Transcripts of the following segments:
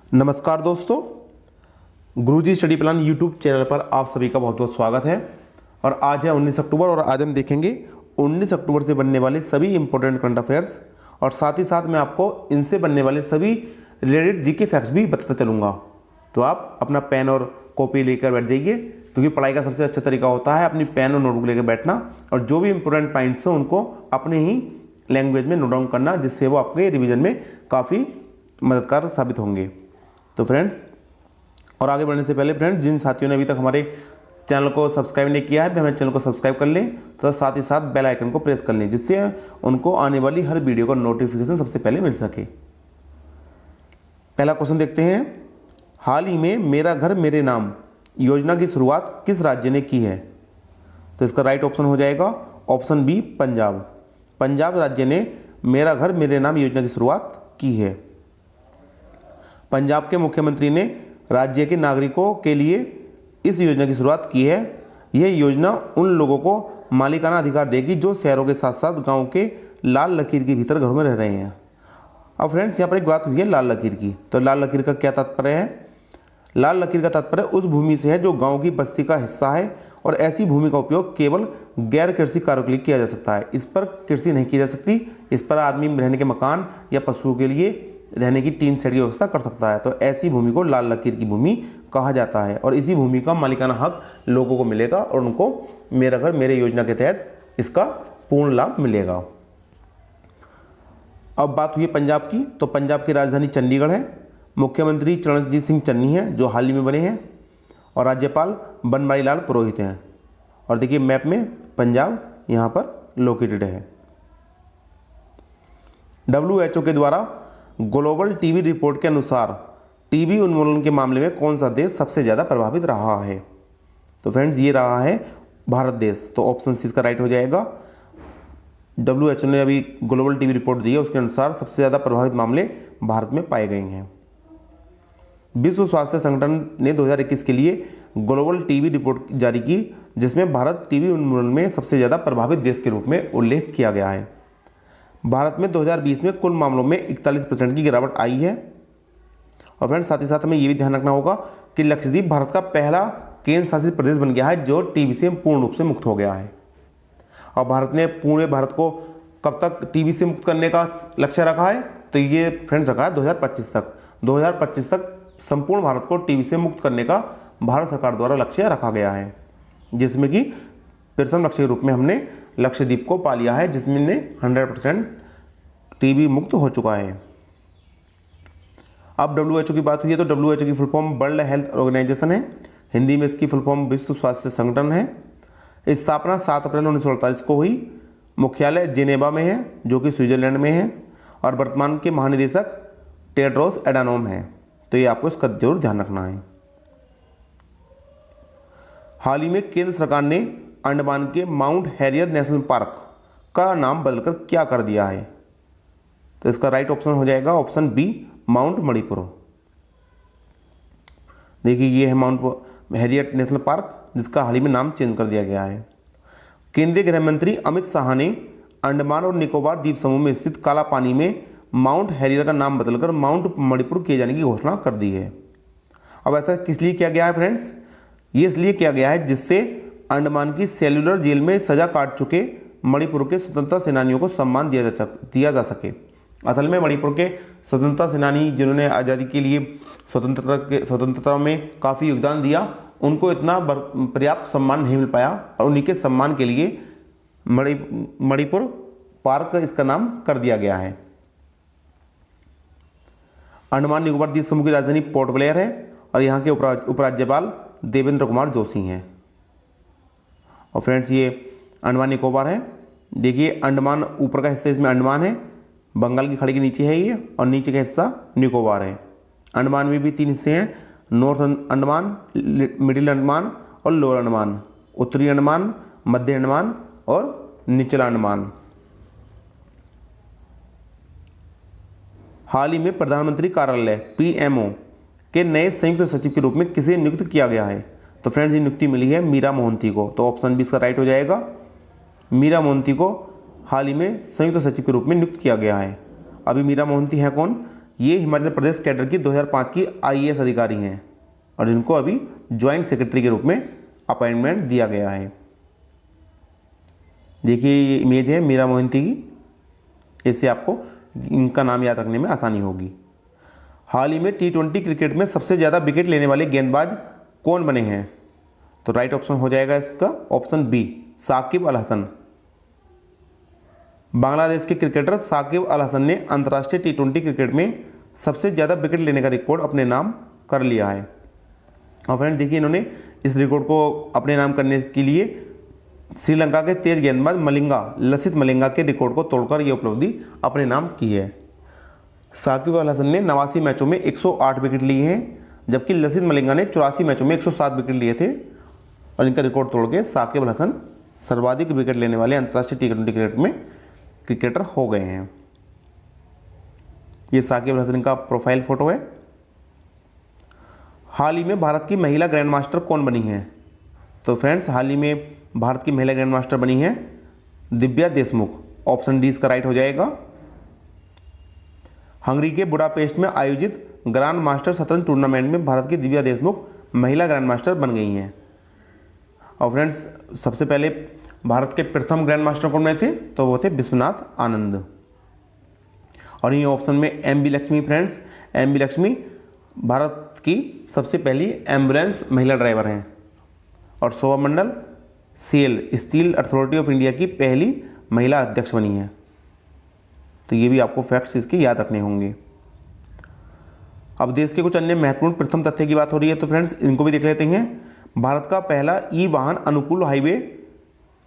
नमस्कार दोस्तों, गुरुजी study plan YouTube channel पर आप सभी का बहुत बहुत स्वागत है। और आज है 19 अक्टूबर और आज हम देखेंगे 19 अक्टूबर से बनने वाले सभी इंपॉर्टेंट करंट अफेयर्स और साथ ही साथ मैं आपको इनसे बनने वाले सभी रिलेटेड जीके फैक्ट्स भी बताता चलूँगा। तो आप अपना पेन और कॉपी लेकर बैठ जाइए, क्योंकि पढ़ाई का सबसे अच्छा तरीका होता है अपनी पेन और नोटबुक लेकर बैठना और जो भी इंपॉर्टेंट पॉइंट्स हैं उनको अपने ही लैंग्वेज में नोट डाउन करना, जिससे वो आपके रिवीजन में काफ़ी मददगार साबित होंगे। तो फ्रेंड्स, और आगे बढ़ने से पहले फ्रेंड्स, जिन साथियों ने अभी तक हमारे चैनल को सब्सक्राइब नहीं किया है वे हमारे चैनल को सब्सक्राइब कर लें तथा साथ ही साथ बेल आइकन को प्रेस कर लें, जिससे उनको आने वाली हर वीडियो का नोटिफिकेशन सबसे पहले मिल सके। पहला क्वेश्चन देखते हैं। हाल ही में मेरा घर मेरे नाम योजना की शुरुआत किस राज्य ने की है? तो इसका राइट ऑप्शन हो जाएगा ऑप्शन बी, पंजाब। पंजाब राज्य ने मेरा घर मेरे नाम योजना की शुरुआत की है। पंजाब के मुख्यमंत्री ने राज्य के नागरिकों के लिए इस योजना की शुरुआत की है। यह योजना उन लोगों को मालिकाना अधिकार देगी जो शहरों के साथ साथ गांव के लाल लकीर के भीतर घरों में रह रहे हैं। अब फ्रेंड्स, यहाँ पर एक बात हुई है लाल लकीर की। तो लाल लकीर का क्या तात्पर्य है? लाल लकीर का तात्पर्य उस भूमि से है जो गांव की बस्ती का हिस्सा है और ऐसी भूमि का उपयोग केवल गैर कृषि कार्यों के लिए किया जा सकता है। इस पर कृषि नहीं की जा सकती। इस पर आदमी रहने के मकान या पशुओं के लिए रहने की टीन सेट की व्यवस्था कर सकता है। तो ऐसी भूमि को लाल लकीर की भूमि कहा जाता है और इसी भूमि का मालिकाना हक लोगों को मिलेगा और उनको मेरा घर मेरे योजना के तहत इसका पूर्ण लाभ मिलेगा। अब बात हुई पंजाब की। तो पंजाब की राजधानी चंडीगढ़ है। मुख्यमंत्री चरणजीत सिंह चन्नी हैं जो हाल ही में बने हैं और राज्यपाल बनवारी लाल पुरोहित हैं। और देखिए मैप में पंजाब यहाँ पर लोकेटेड है। WHO के द्वारा ग्लोबल टीबी रिपोर्ट के अनुसार टीबी उन्मूलन के मामले में कौन सा देश सबसे ज़्यादा प्रभावित रहा है? तो फ्रेंड्स, ये रहा है भारत देश। तो ऑप्शन सी इसका राइट हो जाएगा। WHO ने अभी ग्लोबल टीबी रिपोर्ट दी है, उसके अनुसार सबसे ज़्यादा प्रभावित मामले भारत में पाए गए हैं। विश्व स्वास्थ्य संगठन ने 2021 के लिए ग्लोबल टीबी रिपोर्ट जारी की, जिसमें भारत टीबी उन्मूलन में सबसे ज़्यादा प्रभावित देश के रूप में उल्लेख किया गया है। भारत में 2020 में कुल मामलों में 41% की गिरावट आई है। और फ्रेंड्स, साथ ही साथ हमें ये भी ध्यान रखना होगा कि लक्षद्वीप भारत का पहला केंद्र शासित प्रदेश बन गया है जो टीबी से पूर्ण रूप से मुक्त हो गया है। और भारत ने पूरे भारत को कब तक टीबी से मुक्त करने का लक्ष्य रखा है? तो ये फ्रेंड्स रखा है 2025 तक। 2025 तक संपूर्ण भारत को टीबी से मुक्त करने का भारत सरकार द्वारा लक्ष्य रखा गया है, जिसमें कि प्रथम लक्ष्य के रूप में हमने लक्षद्वीप को पा लिया है, जिसमें 100% टीबी मुक्त हो चुका है। अब WHO की बात हुई है तो WHO की full form world health organisation है। हिंदी में इसकी फुल फॉर्म विश्व स्वास्थ्य संगठन है। स्थापना 7 अप्रैल 1948 को हुई। मुख्यालय जेनेवा में है जो कि स्विट्जरलैंड में है और वर्तमान के महानिदेशक टेड्रोस एडानोम है। तो ये आपको इसका जरूर ध्यान रखना है। हाल ही में केंद्र सरकार ने अंडमान के माउंट हैरियर नेशनल पार्क का नाम बदलकर क्या कर दिया है? तो इसका राइट ऑप्शन हो जाएगा ऑप्शन बी, माउंट मणिपुर। देखिए ये है माउंट हैरियर नेशनल पार्क, जिसका हाल ही में नाम चेंज कर दिया गया है। केंद्रीय गृह मंत्री अमित शाह ने अंडमान और निकोबार द्वीप समूह में स्थित काला पानी में माउंट हैरियर का नाम बदलकर माउंट मणिपुर किए जाने की घोषणा कर दी है। अब ऐसा किस लिए किया गया है फ्रेंड्स? ये इसलिए किया गया है जिससे अंडमान की सेल्युलर जेल में सजा काट चुके मणिपुर के स्वतंत्रता सेनानियों को सम्मान दिया जा सके। असल में मणिपुर के स्वतंत्रता सेनानी जिन्होंने आज़ादी के लिए स्वतंत्रता में काफ़ी योगदान दिया, उनको इतना पर्याप्त सम्मान नहीं मिल पाया और उन्हीं के सम्मान के लिए मणिपुर पार्क इसका नाम कर दिया गया है। अंडमान निकोबार द्वीप समूह की राजधानी पोर्ट ब्लेयर है और यहाँ के उपराज्यपाल देवेंद्र कुमार जोशी हैं। और फ्रेंड्स, ये अंडमान निकोबार है। देखिए अंडमान ऊपर का हिस्सा इसमें अंडमान है, बंगाल की खाड़ी के नीचे है ये, और नीचे का हिस्सा निकोबार है। अंडमान में भी 3 हिस्से हैं, नॉर्थ अंडमान, मिडिल अंडमान और लोअर अंडमान, उत्तरी अंडमान, मध्य अंडमान और निचला अंडमान। हाल ही में प्रधानमंत्री कार्यालय PMO के नए संयुक्त सचिव के रूप में किसे नियुक्त किया गया है? तो फ्रेंड्स, ये नियुक्ति मिली है मीरा मोहंती को। तो ऑप्शन बी इसका राइट हो जाएगा। मीरा मोहंती को हाल ही में संयुक्त सचिव के रूप में नियुक्त किया गया है। अभी मीरा मोहंती है कौन? ये हिमाचल प्रदेश कैडर की 2005 की IAS अधिकारी हैं और इनको अभी ज्वाइंट सेक्रेटरी के रूप में अपॉइंटमेंट दिया गया है। देखिए ये इमेज है मीरा मोहंती की, इससे आपको इनका नाम याद रखने में आसानी होगी। हाल ही में T20 क्रिकेट में सबसे ज़्यादा विकेट लेने वाले गेंदबाज कौन बने हैं? तो राइट ऑप्शन हो जाएगा इसका ऑप्शन बी, साकिब अल हसन। बांग्लादेश के क्रिकेटर साकिब अल हसन ने अंतर्राष्ट्रीय T20 क्रिकेट में सबसे ज़्यादा विकेट लेने का रिकॉर्ड अपने नाम कर लिया है। और फ्रेंड्स देखिए इन्होंने इस रिकॉर्ड को अपने नाम करने के लिए श्रीलंका के तेज गेंदबाज लसित मलिंगा के रिकॉर्ड को तोड़कर यह उपलब्धि अपने नाम की है। साकिब अल हसन ने 89 मैचों में 108 विकेट लिए हैं, जबकि लसित मलिंगा ने 84 मैचों में 107 विकेट लिए थे और इनका रिकॉर्ड तोड़ के साकिब अल हसन सर्वाधिक विकेट लेने वाले अंतर्राष्ट्रीय T20 क्रिकेट में क्रिकेटर हो गए हैं। ये साकिब अल हसन का प्रोफाइल फोटो है। हाल ही में भारत की महिला ग्रैंड मास्टर कौन बनी है? तो फ्रेंड्स हाल ही में भारत की महिला ग्रैंड मास्टर बनी है दिव्या देशमुख। ऑप्शन डी इसका राइट हो जाएगा। हंगरी के बुडापेस्ट में आयोजित ग्रैंड मास्टर शतरंज टूर्नामेंट में भारत की दिव्या देशमुख महिला ग्रैंड मास्टर बन गई हैं। और फ्रेंड्स सबसे पहले भारत के प्रथम ग्रैंड मास्टर कौन थे? तो वो थे विश्वनाथ आनंद। और ये ऑप्शन में MB Lakshmi, friends MB Lakshmi Bharat की सबसे पहली एम्बुलेंस महिला ड्राइवर हैं। और शोभा मंडल SAIL steel authority of India की पहली महिला अध्यक्ष बनी है। तो ये भी आपको फैक्ट्स इसके याद रखने होंगे। अब देश के कुछ अन्य महत्वपूर्ण प्रथम तथ्य की बात हो रही है, तो फ्रेंड्स इनको भी देख लेते हैं। भारत का पहला वाहन अनुकूल हाईवे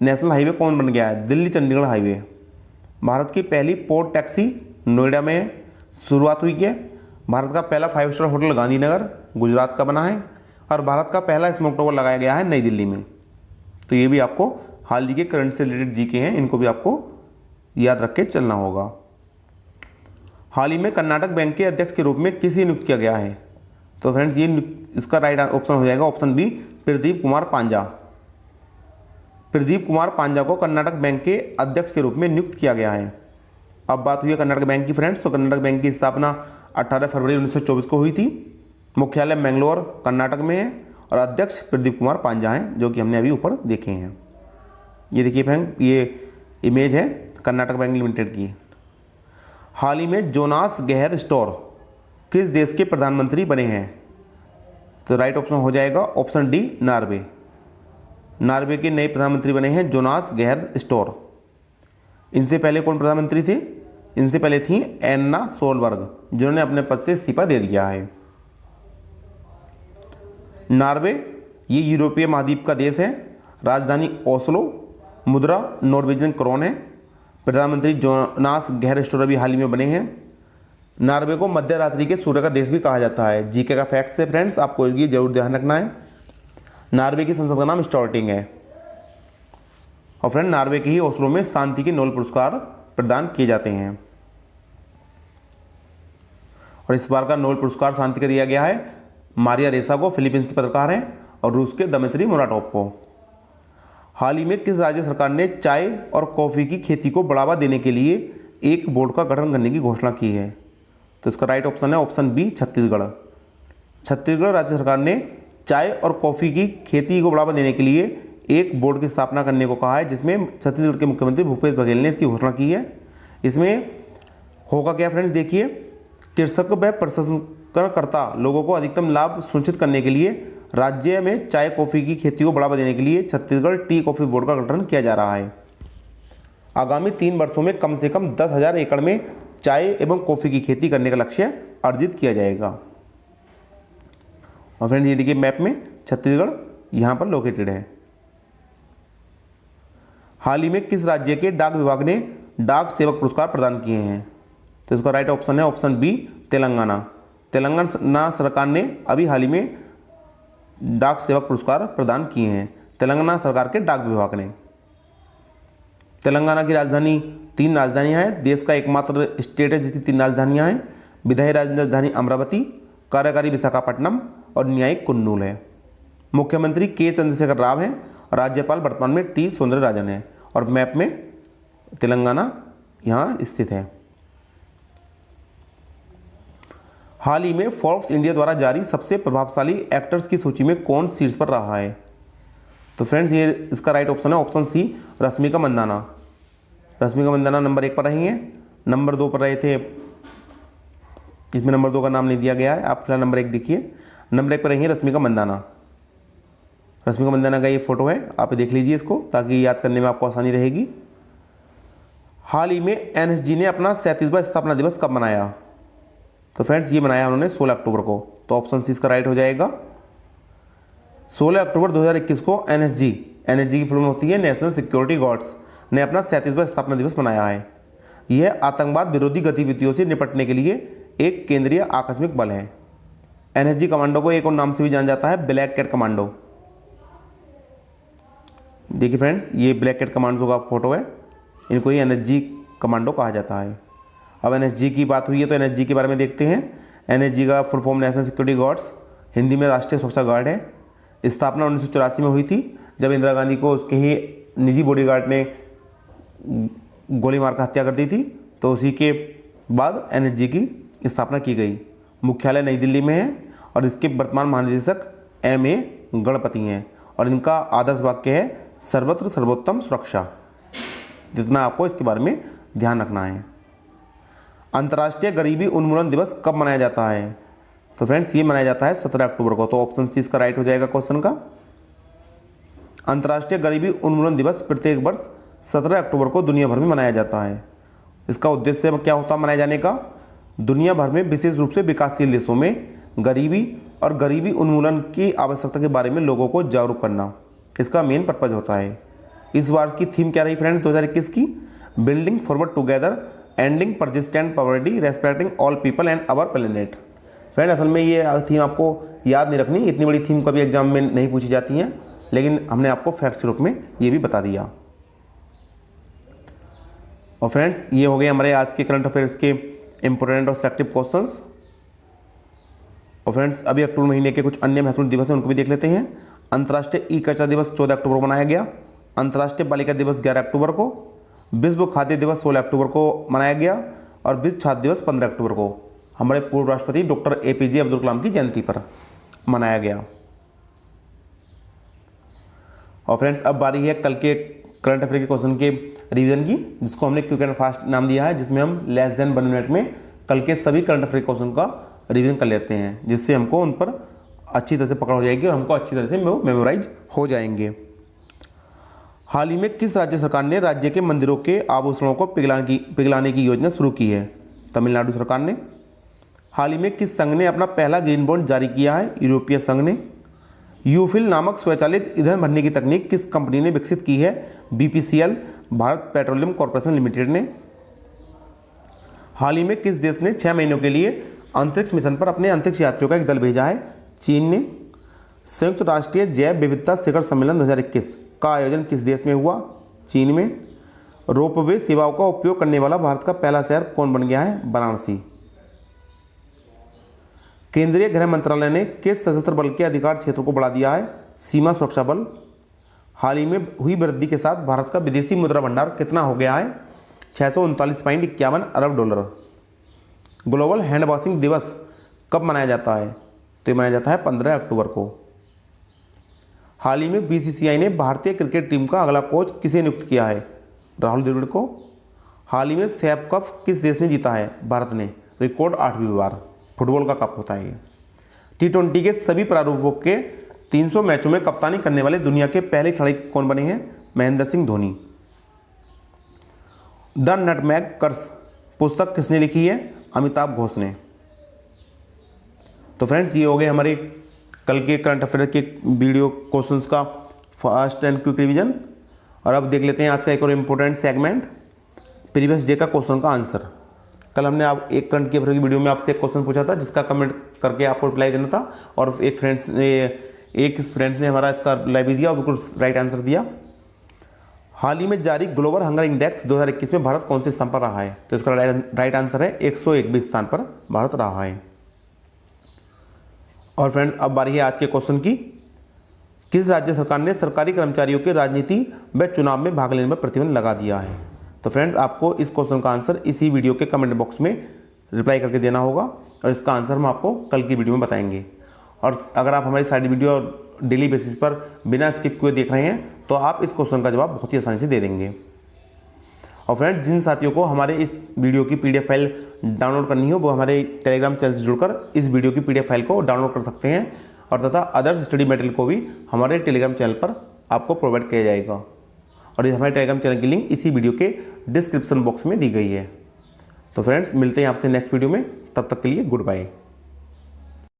नेशनल हाईवे कौन बन गया है? दिल्ली चंडीगढ़ हाईवे। भारत की पहली पोर्ट टैक्सी नोएडा में शुरुआत हुई है। भारत का पहला 5 स्टार होटल गांधीनगर गुजरात का बना है। और भारत का पहला स्मोक टॉवर लगाया गया है नई दिल्ली में। तो ये भी आपको हाल ही के करंट से रिलेटेड जीके हैं, इनको भी आपको याद रख के चलना होगा। हाल ही में कर्नाटक बैंक के अध्यक्ष के रूप में किसे नियुक्त किया गया है? तो फ्रेंड्स ये इसका राइट ऑप्शन हो जाएगा ऑप्शन बी, प्रदीप कुमार पांजा। प्रदीप कुमार पांजा को कर्नाटक बैंक के अध्यक्ष के रूप में नियुक्त किया गया है। अब बात हुई है कर्नाटक बैंक की फ्रेंड्स, तो कर्नाटक बैंक की स्थापना 18 फरवरी 1924 को हुई थी। मुख्यालय मैंगलोर कर्नाटक में है और अध्यक्ष प्रदीप कुमार पांजा हैं, जो कि हमने अभी ऊपर देखे हैं। ये देखिए फ्रेंड, ये इमेज है कर्नाटक बैंक लिमिटेड की। हाल ही में जोनास गेहर स्टोर किस देश के प्रधानमंत्री बने हैं? तो राइट ऑप्शन हो जाएगा ऑप्शन डी, नॉर्वे। नॉर्वे के नए प्रधानमंत्री बने हैं जोनास गेहर स्टोर। इनसे पहले कौन प्रधानमंत्री थे? इनसे पहले थी एन्ना सोलबर्ग, जिन्होंने अपने पद से इस्तीफा दे दिया है। नॉर्वे ये यूरोपीय महाद्वीप का देश है। राजधानी ओस्लो, मुद्रा नॉर्वेजियन क्रोन है। प्रधानमंत्री जोनास गेहर स्टोर अभी हाल ही में बने हैं। नॉर्वे को मध्य रात्रि के सूर्य का देश भी कहा जाता है। जीके का फैक्ट से फ्रेंड्स आपको ये जरूर ध्यान रखना है। नॉर्वे की संसद का नाम स्टॉर्टिंग है। और फ्रेंड नॉर्वे के ही ओस्लो में शांति के नोबेल पुरस्कार प्रदान किए जाते हैं। और इस बार का नोबेल पुरस्कार शांति का दिया गया है मारिया रेसा को, फिलीपींस की पत्रकार हैं, और रूस के दमित्री मुराटोव को। हाल ही में किस राज्य सरकार ने चाय और कॉफ़ी की खेती को बढ़ावा देने के लिए एक बोर्ड का गठन करने की घोषणा की है? तो इसका राइट ऑप्शन है ऑप्शन बी, छत्तीसगढ़। छत्तीसगढ़ राज्य सरकार ने चाय और कॉफ़ी की खेती को बढ़ावा देने के लिए एक बोर्ड की स्थापना करने को कहा है, जिसमें छत्तीसगढ़ के मुख्यमंत्री भूपेश बघेल ने इसकी घोषणा की है। इसमें होगा क्या फ्रेंड्स, देखिए, कृषक व प्रसंस्करणकर्ता लोगों को अधिकतम लाभ सुनिश्चित करने के लिए राज्य में चाय कॉफ़ी की खेती को बढ़ावा देने के लिए छत्तीसगढ़ टी कॉफ़ी बोर्ड का गठन किया जा रहा है। आगामी 3 वर्षों में कम से कम 10,000 एकड़ में चाय एवं कॉफ़ी की खेती करने का लक्ष्य अर्जित किया जाएगा। और फ्रेंड्स ये देखिए मैप में छत्तीसगढ़ यहाँ पर लोकेटेड है। हाल ही में किस राज्य के डाक विभाग ने डाक सेवक पुरस्कार प्रदान किए हैं? तो इसका राइट ऑप्शन है ऑप्शन बी, तेलंगाना। तेलंगाना सरकार ने अभी हाल ही में डाक सेवक पुरस्कार प्रदान किए हैं, तेलंगाना सरकार के डाक विभाग ने। तेलंगाना की राजधानी 3 राजधानियां हैं, देश का एकमात्र स्टेट है जिसकी 3 राजधानियां हैं। विधायी राजधानी अमरावती, कार्यकारी विशाखापट्टनम और न्यायिक कुन्नूल है। मुख्यमंत्री के चंद्रशेखर राव हैं और राज्यपाल वर्तमान में टी सौंदरराजन है। और मैप में तेलंगाना यहाँ स्थित है। हाल ही में फोर्ब्स इंडिया द्वारा जारी सबसे प्रभावशाली एक्टर्स की सूची में कौन शीर्ष पर रहा है? तो फ्रेंड्स ये इसका राइट ऑप्शन है option C, Rashmika Mandanna. Rashmika Mandanna number 1 पर रही हैं। नंबर 2 पर रहे थे, इसमें नंबर 2 का नाम नहीं दिया गया है, आप फिलहाल नंबर 1 देखिए। नंबर 1 पर रही हैं रश्मिका मंदाना। रश्मिका मंदाना का ये फोटो है, आप देख लीजिए इसको ताकि याद करने में आपको आसानी रहेगी। हाल ही में एनएसजी ने अपना 37वां स्थापना दिवस कब मनाया? तो फ्रेंड्स ये मनाया उन्होंने 16 अक्टूबर को। तो ऑप्शन सी इसका राइट हो जाएगा। 16 अक्टूबर 2021 को एनएसजी की फुल फॉर्म होती है नेशनल सिक्योरिटी गार्ड्स ने अपना 37वां स्थापना दिवस मनाया है। यह आतंकवाद विरोधी गतिविधियों से निपटने के लिए एक केंद्रीय आकस्मिक बल है। एनएसजी कमांडो को एक और नाम से भी जाना जाता है, ब्लैक कैट कमांडो। देखिए फ्रेंड्स ये ब्लैक कैट कमांडो का फोटो है, इनको ही एनएसजी कमांडो कहा जाता है। अब एनएसजी की बात हुई है तो एनएसजी के बारे में देखते हैं। एनएसजी का full form national security guards, Hindi में राष्ट्रीय सुरक्षा गार्ड है। स्थापना 1984 में हुई थी, जब इंदिरा गांधी को उसके ही निजी बॉडीगार्ड ने गोली मारकर हत्या कर दी थी। तो उसी के बाद एनएसजी की स्थापना की गई। मुख्यालय नई दिल्ली में है और इसके वर्तमान महानिदेशक एम.ए. गणपति हैं और इनका आदर्श वाक्य है सर्वत्र सर्वोत्तम सुरक्षा। जितना आपको इसके बारे में ध्यान रखना है। अंतर्राष्ट्रीय गरीबी उन्मूलन दिवस कब मनाया जाता है? तो फ्रेंड्स ये मनाया जाता है 17 अक्टूबर को। तो ऑप्शन सी इसका राइट हो जाएगा क्वेश्चन का। अंतर्राष्ट्रीय गरीबी उन्मूलन दिवस प्रत्येक वर्ष 17 अक्टूबर को दुनिया भर में मनाया जाता है। इसका उद्देश्य क्या होता है मनाए जाने का? दुनिया भर में विशेष रूप से विकासशील देशों में गरीबी और गरीबी उन्मूलन की आवश्यकता के बारे में लोगों को जागरूक करना इसका मेन पर्पज होता है। इस बार की थीम क्या रही फ्रेंड्स 2021 की? Building forward together, ending persistent poverty, respecting all people and our planet. Friend असल में ये थीम आपको याद नहीं रखनी, इतनी बड़ी थीम कभी एग्जाम में नहीं पूछी जाती हैं, लेकिन हमने आपको फैक्ट्स के रूप में ये भी बता दिया। और फ्रेंड्स ये हो गए हमारे आज के करंट अफेयर्स के इंपोर्टेंट और सेलेक्टिव क्वेश्चंस। और फ्रेंड्स अभी अक्टूबर महीने के कुछ अन्य महत्वपूर्ण दिवस हैं, उनको भी देख लेते हैं। अंतर्राष्ट्रीय ई कचरा दिवस 14 अक्टूबर को मनाया गया। अंतर्राष्ट्रीय बालिका दिवस 11 अक्टूबर को। विश्व खाद्य दिवस 16 अक्टूबर को मनाया गया और विश्व छात्र दिवस 15 अक्टूबर को हमारे पूर्व राष्ट्रपति डॉक्टर APJ अब्दुल कलाम की जयंती पर मनाया गया। और फ्रेंड्स अब बारी है कल के करंट अफेयर के क्वेश्चन के रिवीजन की, जिसको हमने क्विक एंड फास्ट नाम दिया है, जिसमें हम लेस देन 1 मिनट में कल के सभी करंट अफेयर क्वेश्चन का रिवीजन कर लेते हैं, जिससे हमको उन पर अच्छी तरह से पकड़ हो जाएगी और हमको अच्छी तरह से मेमोराइज हो जाएंगे। हाल ही में किस राज्य सरकार ने राज्य के मंदिरों के आभूषणों को पिघलाने की योजना शुरू की है? तमिलनाडु सरकार ने। हाल ही में किस संघ ने अपना पहला ग्रीन बॉन्ड जारी किया है? यूरोपीय संघ ने। यूफिल नामक स्वचालित ईंधन भरने की तकनीक किस कंपनी ने विकसित की है? BPCL, Bharat petroleum corporation limited ने। हाल ही में किस देश ने 6 महीनों के लिए अंतरिक्ष मिशन पर अपने अंतरिक्ष यात्रियों का एक दल भेजा है? चीन ने। संयुक्त राष्ट्रीय जैव विविधता शिखर सम्मेलन 2021 का आयोजन किस देश में हुआ? चीन में। रोपवे सेवाओं का उपयोग करने वाला भारत का पहला शहर कौन बन गया है? वाराणसी। केंद्रीय गृह मंत्रालय ने किस सशस्त्र बल के अधिकार क्षेत्र को बढ़ा दिया है? सीमा सुरक्षा बल। हाल ही में हुई वृद्धि के साथ भारत का विदेशी मुद्रा भंडार कितना हो गया है? 639.51 अरब डॉलर। ग्लोबल हैंड वॉशिंग दिवस कब मनाया जाता है? तो ये मनाया जाता है 15 अक्टूबर को। हाल ही में BCCI ने भारतीय क्रिकेट टीम का अगला कोच किसे नियुक्त किया है? राहुल द्रविड़ को। हाल ही में सैफ कप किस देश ने जीता है? भारत ने। रिकॉर्ड 8वीं बार। फुटबॉल का कप होता है ये। T20 के सभी प्रारूपों के 300 मैचों में कप्तानी करने वाले दुनिया के पहले खिलाड़ी कौन बने हैं? महेंद्र सिंह धोनी। द नटमैग कर्स पुस्तक किसने लिखी है? अमिताभ घोष ने। तो फ्रेंड्स ये हो गए हमारे कल के करंट अफेयर के वीडियो क्वेश्चंस का फास्ट एंड क्विक रिवीजन। और अब देख लेते हैं आज का एक और इम्पोर्टेंट सेगमेंट, प्रीवियस डे का क्वेश्चन का आंसर। कल हमने आप एक करंट अफेयर की वीडियो में आपसे एक क्वेश्चन पूछा था, जिसका कमेंट करके आपको रिप्लाई देना था, और एक फ्रेंड्स ने हमारा इसका रिप्लाई भी दिया और बिल्कुल राइट आंसर दिया। हाल ही में जारी ग्लोबल हंगर इंडेक्स 2021 में भारत कौन से स्थान पर रहा है? तो इसका राइट आंसर है 121 स्थान पर भारत रहा है। और फ्रेंड्स अब बारी है आज के क्वेश्चन की। किस राज्य सरकार ने सरकारी कर्मचारियों के राजनीति व चुनाव में भाग लेने पर प्रतिबंध लगा दिया है? तो फ्रेंड्स आपको इस क्वेश्चन का आंसर इसी वीडियो के कमेंट बॉक्स में रिप्लाई करके देना होगा। और इसका आंसर हम आपको कल की वीडियो में बताएंगे। और अगर आप हमारी सारी वीडियो डेली बेसिस पर बिना स्किप किए देख रहे हैं तो आप इस क्वेश्चन का जवाब बहुत ही आसानी से दे देंगे। और फ्रेंड्स, जिन साथियों को हमारे इस वीडियो की PDF फाइल डाउनलोड करनी हो वो हमारे टेलीग्राम चैनल से जुड़कर इस वीडियो की PDF फाइल को डाउनलोड कर सकते हैं और तथा अदर्स स्टडी मटेरियल को भी हमारे टेलीग्राम चैनल पर आपको प्रोवाइड किया जाएगा। और ये हमारे टेलीग्राम चैनल की लिंक इसी वीडियो के डिस्क्रिप्शन बॉक्स में दी गई है। तो फ्रेंड्स, मिलते हैं आपसे नेक्स्ट वीडियो में, तब तक के लिए गुड बाय।